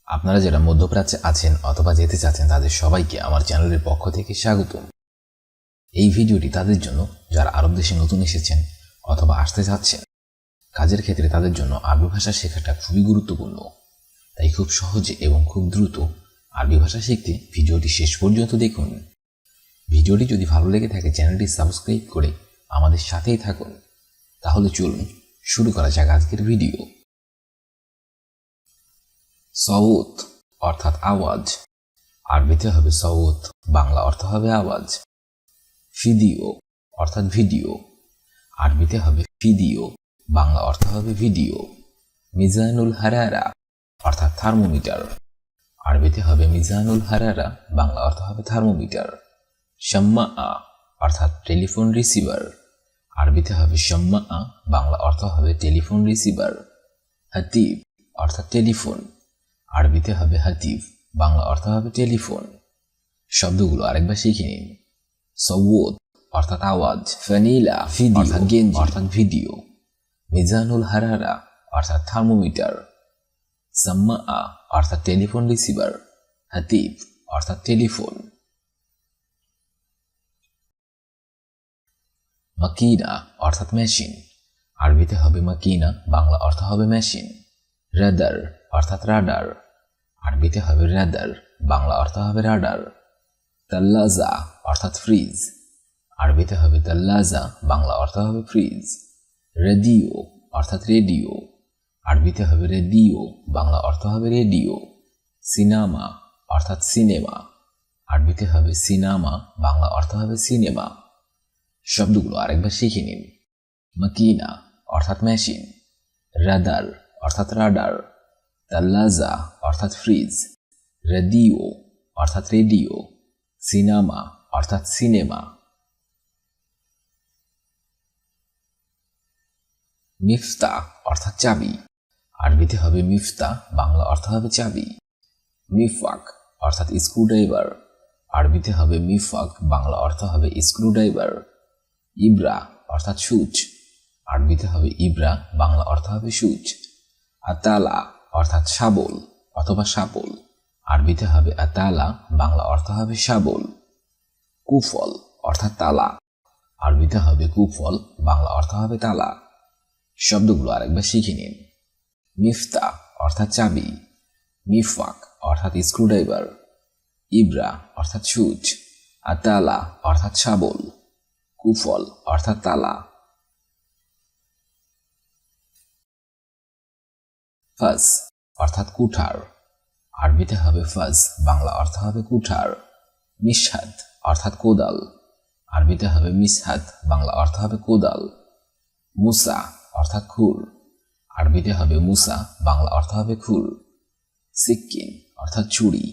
আপনারা যারা মধ্যপ্রাচ্যে আছেন অথবা যেতে চাচ্ছেন তাদের সবাইকে আমার চ্যানেলের পক্ষ থেকে স্বাগতম। এই ভিডিওটি তাদের জন্য যারা আরব দেশে নতুন এসেছেন অথবা আসতে যাচ্ছেন। কাজের ক্ষেত্রে তাদের জন্য আরবি ভাষা শেখাটা খুবই গুরুত্বপূর্ণ। তাই খুব সহজে এবং খুব দ্রুত আরবি ভাষা শিখতে ভিডিওটি শেষ পর্যন্ত দেখুন। ভিডিওটি যদি ভালো লেগে থাকে চ্যানেলটি সাবস্ক্রাইব করে আমাদের সাথেই থাকুন। তাহলে চলুন শুরু করা যাক আজকের ভিডিও। সওত অর্থাৎ আওয়াজ, আরবিতে হবে সওত, বাংলা অর্থ হবে আওয়াজ। ভিডিও অর্থাৎ ভিডিও, আরবিতে হবে ভিডিও, বাংলা অর্থ হবে ভিডিও। মিজানুল হারারা অর্থাৎ থার্মোমিটার, আরবিতে হবে মিজানুল হারারা, বাংলা অর্থ হবে থার্মোমিটার। শাম্মা অর্থাৎ টেলিফোন রিসিভার, আরবিতে হবে শাম্মা, বাংলা অর্থ হবে টেলিফোন রিসিভার। হাতিব অর্থাৎ টেলিফোন, আরবিতে হবে হাতিব, বাংলা অর্থ হবে টেলিফোন। শব্দগুলো আরেকবার শিখে নিন। সওত অর্থাৎ আওয়াজ, ফানিলা অর্থাৎ গেঞ্জি অর্থাৎ ভিডিও, মিজানুল হারারা অর্থাৎ থার্মোমিটার, সাম্মা অর্থাৎ টেলিফোন রিসিভার, হাতিব অর্থাৎ টেলিফোন। মাকিনা অর্থাৎ মেশিন, আরবিতে হবে মাকিনা, বাংলা অর্থ হবে মেশিন। রাদার অর্থাৎ রাডার, আরবিতে হবে রাদার, বাংলা অর্থ হবে রাডার। তাল্লাজা অর্থাৎ ফ্রিজ, আরবিতে হবে তাল্লাজা, বাংলা অর্থ হবে ফ্রিজ। রেডিও অর্থাৎ রেডিও, আরবিতে হবে রেডিও, বাংলা অর্থ হবে রেডিও। সিনেমা অর্থাৎ সিনেমা, আরবিতে হবে সিনেমা, বাংলা অর্থ হবে সিনেমা। শব্দগুলো আরেকবার শিখে নিন। মাকিনা অর্থাৎ মেশিন, রাদার অর্থাৎ রাডার, তাল্লাজা অর্থাৎ ফ্রিজ, রেডিও অর্থাৎ রেডিও, সিনেমা অর্থাৎ সিনেমা। মিফতা অর্থাৎ চাবি, আরবিতে হবে মিফতা, বাংলা অর্থ হবে চাবি। মিফাক অর্থাৎ স্ক্রুড্রাইভার, আরবিতে হবে মিফাক, বাংলা অর্থ হবে স্ক্রুড্রাইভার। ইব্রা অর্থাৎ সুচ, আরবিতে হবে ইব্রা, বাংলা অর্থ হবে সুচ। আতালা অর্থাৎ শাবল অথবা শাবল, আরবিতে হবে আতালা, বাংলা অর্থ হবে শাবল। কুফল অর্থাৎ তালা, আরবিতে হবে কুফল, বাংলা অর্থ হবে তালা। শব্দগুলো আরেকবার শিখে নিন। মিফতা অর্থাৎ চাবি, মিফাক অর্থাৎ স্ক্রুড্রাইভার, ইব্রা অর্থাৎ সুচ, আতালা অর্থাৎ শাবল, কুফল অর্থাৎ তালা। ফাজ অর্থাৎ কুঠার, আরবিতে হবে ফাজ, বাংলা অর্থ হবে কুঠার। মিশহাদ অর্থাৎ কোদাল, আরবিতে হবে মিশহাদ, বাংলা অর্থ হবে কোদাল। মুসা অর্থাৎ খুর, আরবিতে হবে মুসা, বাংলা অর্থ হবে খুর। সিক্কিন অর্থাৎ ছুরি,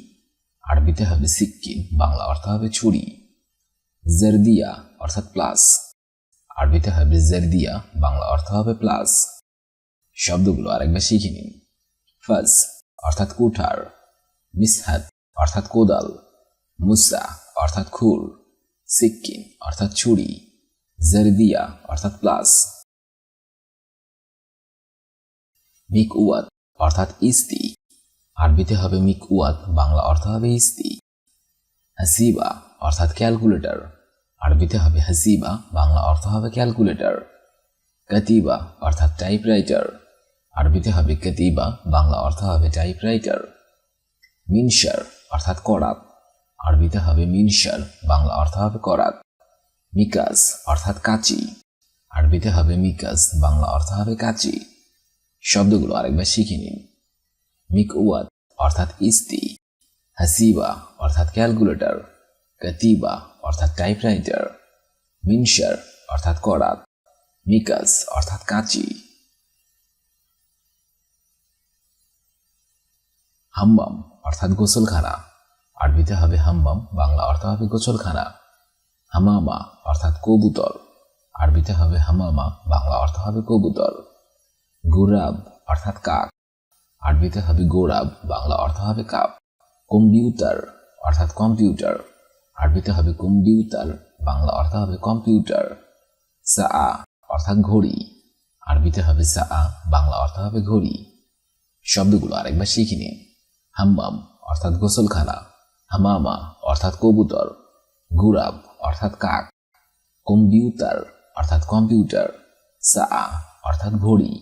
আরবিতে হবে সিক্কিন, বাংলা অর্থ হবে ছুরি। জারদিয়া অর্থাৎ প্লাস, আরবিতে হবে জারদিয়া, বাংলা অর্থ হবে প্লাস। শব্দগুলো আরেকবার শিখে নিন। ফাজ অর্থাৎ কুঠার, মিশহাদ অর্থাৎ কোদাল, মুসা অর্থাৎ খুর, সিক্কিন অর্থাৎ ছুরি, জারদিয়া অর্থাৎ প্লাস। মিকওয়াত অর্থাৎ ইস্তি, আরবিতে হবে মিকওয়াত, বাংলা অর্থ হবে ইস্তি। হাসিবা অর্থাৎ ক্যালকুলেটর, আরবিতে হবে হাসিবা, বাংলা অর্থ হবে ক্যালকুলেটর। কাতিবা অর্থাৎ টাইপরাইটার, আরবিতে হবে কাতিবা, বাংলা অর্থ হবে টাইপরাইটার। মিনশার অর্থাৎ করাত, আরবিতে হবে মিনশার, বাংলা অর্থ হবে করাত। মিকাস অর্থাৎ কাঁচি, আরবিতে হবে মিকাস, বাংলা অর্থ হবে কাঁচি। শব্দগুলো আরেকবার শিখে নিন। মিকওয়াত অর্থাৎ ইস্তি, হাসিবা অর্থাৎ ক্যালকুলেটর, কাতিবা অর্থাৎ টাইপরাইটার, মিনশার অর্থাৎ করাত, মিকাস অর্থাৎ কাঁচি। হাম্মাম অর্থাৎ গোসলখানা, আরবিতে হবে হাম্মাম, বাংলা অর্থ হবে গোসলখানা। হামামা অর্থাৎ কবুতর, আরবিতে হবে হামামা, বাংলা অর্থ হবে কবুতর। গোরাব অর্থাৎ কাক, আরবিতে হবে গোরাব, বাংলা অর্থ হবে কাক। কম্পিউটার অর্থাৎ কম্পিউটার, আরবিতে হবে কম্পিউটার, বাংলা অর্থ হবে কম্পিউটার। সা অর্থাৎ ঘড়ি, আরবিতে হবে সা, বাংলা অর্থ হবে ঘড়ি। শব্দগুলো আরেকবার শিখে নিন। হাম্মাম অর্থাৎ গোসলখানা, হামামা অর্থাৎ কবুতর, গুরাব অর্থাৎ কাক, কম্পিউটার অর্থাৎ কম্পিউটার, সা অর্থাৎ ঘড়ি।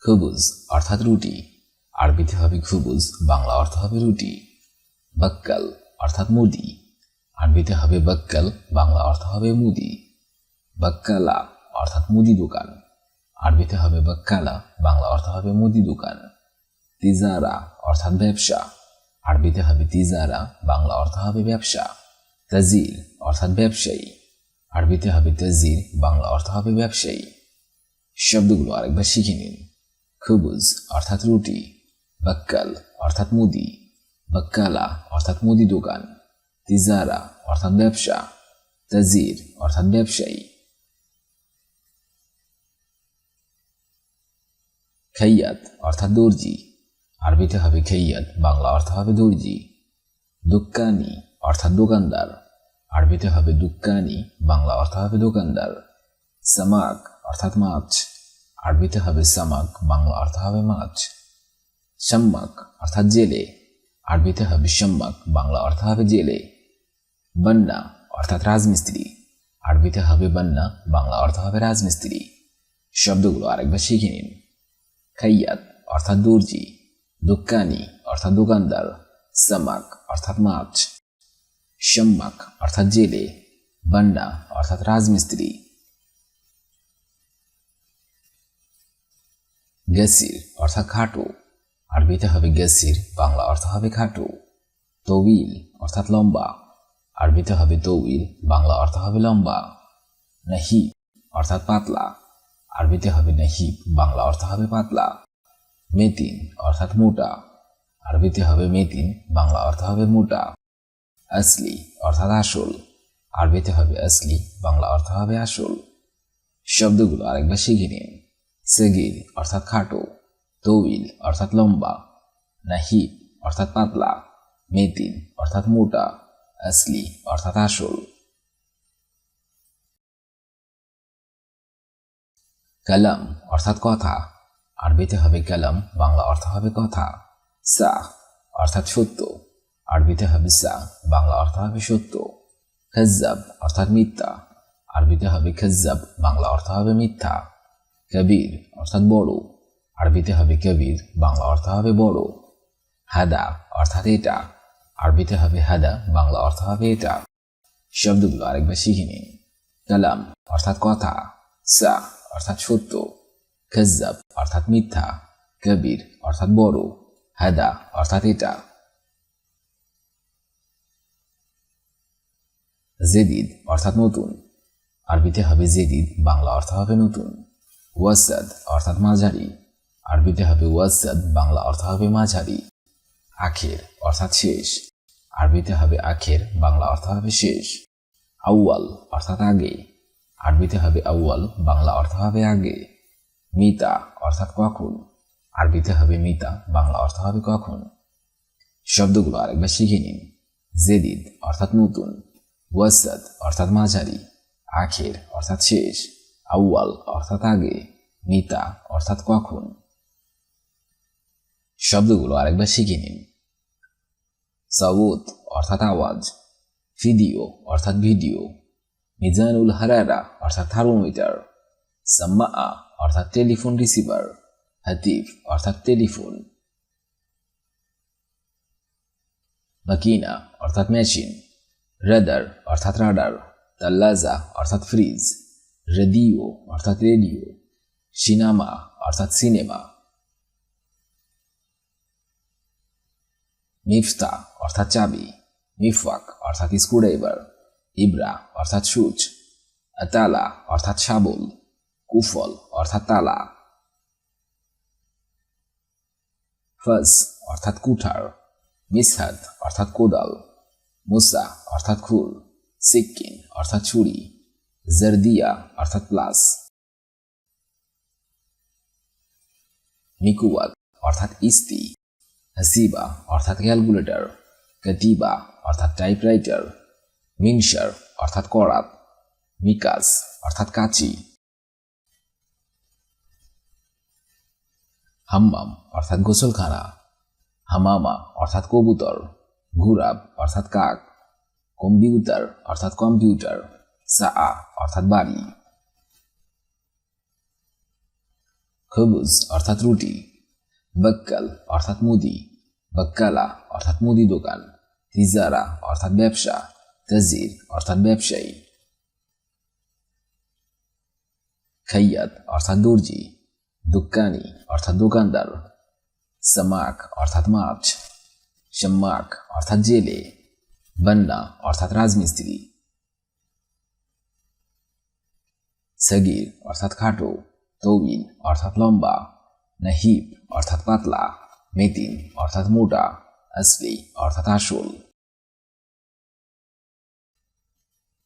খুবুজ অর্থাৎ রুটি, আরবিতে হবে খুবুজ, বাংলা অর্থ হবে রুটি। বাক্কাল অর্থাৎ মুদি, আরবিতে হবে বাক্কাল, বাংলা অর্থ হবে মুদি। বাক্কালা অর্থাৎ মুদি দোকান, আরবিতে হবে বাক্কালা, বাংলা অর্থ হবে মুদি দোকান। তিজারা অর্থাৎ ব্যবসা, আরবিতে হবে তিজারা, বাংলা অর্থ হবে ব্যবসা। তাজির অর্থাৎ ব্যবসায়ী, আরবিতে হবে তাজির, বাংলা অর্থ হবে ব্যবসায়ী। শব্দগুলো আরেকবার শিখে নিন। খুবুজ অর্থাৎ রুটি, বাক্কাল অর্থাৎ মুদি, বাক্কালা অর্থাৎ মুদি দোকান, তিজারা অর্থাৎ ব্যবসা, তাজির অর্থাৎ ব্যবসায়ী। খাইয়াত অর্থাৎ দর্জি, আরবিতে হবে খাইয়াত, বাংলা অর্থ হবে দর্জি। দুক্কানি অর্থাৎ দোকানদার, আরবিতে হবে দুক্কানি, বাংলা অর্থ হবে দোকানদার। সামাক অর্থাৎ মাছ, আরবিতে হবে সামাক, বাংলা অর্থ হবে মাছ। শাম্মাক অর্থাৎ জেলে, আরবিতে হবে শাম্মাক, বাংলা অর্থ হবে জেলে। বান্না অর্থাৎ রাজমিস্ত্রি, আরবিতে হবে বান্না, বাংলা অর্থ হবে রাজমিস্ত্রি। শব্দগুলো আরেকবার শিখে নিন। খাইয়াত অর্থাৎ দর্জি, দোকানি অর্থাৎ দোকানদার, সামাক অর্থাৎ মাছ, শাম্মাক অর্থাৎ জেলে, বান্না অর্থাৎ রাজমিস্ত্রি। গেসির অর্থাৎ খাটো, আরবিতে হবে গেসির, বাংলা অর্থ হবে খাটো। তৌইল অর্থাৎ লম্বা, আরবিতে হবে তৌইল, বাংলা অর্থ হবে লম্বা। নাহিব অর্থাৎ পাতলা, আরবিতে হবে নাহিব, বাংলা অর্থ হবে পাতলা। মেতিন অর্থাৎ মোটা, আরবিতে হবে মেতিন, বাংলা অর্থ হবে মোটা। আসলি অর্থাৎ আসল, আরবিতে হবে আসলি, বাংলা অর্থ হবে আসল। শব্দগুলো আরেকবার শিখে নিন। সেগির অর্থাৎ খাটো, তৌইল অর্থাৎ লম্বা, নাহিব অর্থাৎ পাতলা, মেতিন অর্থাৎ মোটা, আসলি অর্থাৎ আসল। কালাম অর্থাৎ কথা, আরবিতে হবে কালাম, বাংলা অর্থ হবে কথা। সা অর্থাৎ সত্য, আরবিতে হবে সা, বাংলা অর্থ হবে সত্য। খাজ্জাব অর্থাৎ মিথ্যা, আরবিতে হবে খাজ্জাব, বাংলা অর্থ হবে মিথ্যা। কবির অর্থাৎ বড়, আরবিতে হবে কবির, বাংলা অর্থ হবে বড়। হাদা অর্থাৎ এটা, আরবিতে হবে হাদা, বাংলা অর্থ হবে এটা। শব্দগুলো আরেকবার শিখে নিন। কালাম অর্থাৎ কথা, সা অর্থাৎ সত্য, খাজ্জাব অর্থাৎ মিথ্যা, কবির অর্থাৎ বড়, হাদা অর্থাৎ এটা। জেদিদ অর্থাৎ নতুন, আরবিতে হবে জেদিদ, বাংলা অর্থ হবে নতুন। ওয়াসাদ অর্থাৎ মাঝারি, আরবিতে হবে ওয়াসাদ, বাংলা অর্থ হবে মাঝারি। আখের অর্থাৎ শেষ, আরবিতে হবে আখের, বাংলা অর্থ হবে শেষ। আউয়াল অর্থাৎ আগে, আরবিতে হবে আউয়াল, বাংলা অর্থ হবে আগে। মিতা অর্থাৎ কখন, আরবিতে হবে মিতা, বাংলা অর্থ হবে কখন। শব্দগুলো আরেকবার শিখে নিন। জেদিদ অর্থাৎ নতুন, ওয়াসাদ অর্থাৎ মাঝারি, আখের অর্থাৎ শেষ, আউয়াল অর্থাৎ আগে, মিতা অর্থাৎ কখন। শব্দগুলো আরেকবার শিখে নিন। সাউত অর্থাৎ আওয়াজ, ভিডিও অর্থাৎ ভিডিও, মিজানুল হারারা অর্থাৎ থার্মোমিটার, সাম্মা অর্থাৎ টেলিফোন রিসিভার, হাতিফ অর্থাৎ টেলিফোন। মাকিনা অর্থাৎ মেশিন, রাদার অর্থাৎ রাডার, তাল্লাজা অর্থাৎ ফ্রিজ, রেডিও অর্থাৎ রেডিও, সিনেমা অর্থাৎ সিনেমা। মিফতা অর্থাৎ চাবি, মিফওয়াক অর্থাৎ স্ক্রুড্রাইভার, ইবরা অর্থাৎ সুচ, আতালা অর্থাৎ শাবল, কুফল অর্থাৎ তালা। ফাজ অর্থাৎ কুঠার, মিসহাদ অর্থাৎ কোদাল, মুসা অর্থাৎ খুর, সিক্কিন অর্থাৎ ছুরি, জারদিয়া অর্থাৎ প্লাস। মিকুয়াত অর্থাৎ ইস্তি, হাসিবা অর্থাৎ ক্যালকুলেটর, কাতিবা অর্থাৎ টাইপরাইটার, মিনসার অর্থাৎ করাত, মিকাস অর্থাৎ কাঁচি। হাম্মাম অর্থাৎ গোসলখানা, হামামা অর্থাৎ কবুতর, গুরাব অর্থাৎ কাক, কম্পিউটার অর্থাৎ কম্পিউটার, সাআ অর্থাৎ বাড়ি, খবুজ অর্থাৎ রুটি, বক্কাল অর্থাৎ মুদি, বক্কালা অর্থাৎ মুদি দোকান, তিজারা অর্থাৎ ব্যবসা, তাজির অর্থাৎ ব্যবসায়ী, খাইয়াত অর্থাৎ দর্জি, দোকানি অর্থাৎ দোকানদার, সামাক অর্থাৎ মাছ, শাম্মাক অর্থাৎ জেলে, বন্না অর্থাৎ রাজমিস্ত্রি, সগির অর্থাৎ খাটো, তৌইল অর্থাৎ লম্বা, নাহিব অর্থাৎ পাতলা, মেতিন অর্থাৎ মোটা, আসলি অর্থাৎ আসল,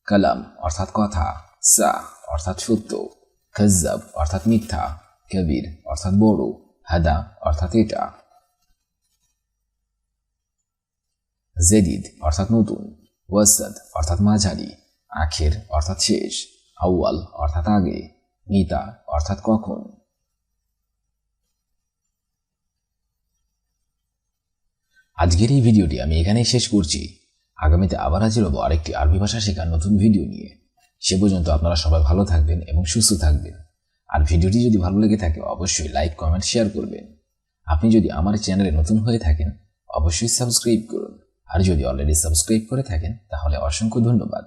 কালাম অর্থাৎ কথা, সা অর্থাৎ সত্য, কজ্জাব অর্থাৎ মিথ্যা, কবির অর্থাৎ বড়, হাদা অর্থাৎ এটা, জেদিদ অর্থাৎ নতুন, ওয়াসাদ অর্থাৎ মাঝারি, আখের অর্থাৎ শেষ, আউয়াল অর্থাৎ আগে, মিতা অর্থাৎ কখন। আজকের এই ভিডিওটি আমি এখানেই শেষ করছি। আগামীতে আবার হাজির হব আরেকটি আরবি ভাষা শেখার নতুন ভিডিও নিয়ে। সে পর্যন্ত আপনারা সবাই ভালো থাকবেন এবং সুস্থ থাকবেন। আর ভিডিওটি যদি ভালো লেগে থাকে অবশ্যই লাইক, কমেন্ট, শেয়ার করবেন। আপনি যদি আমার চ্যানেলে নতুন হয়ে থাকেন অবশ্যই সাবস্ক্রাইব করুন। আর যদি অলরেডি সাবস্ক্রাইব করে থাকেন তাহলে অসংখ্য ধন্যবাদ।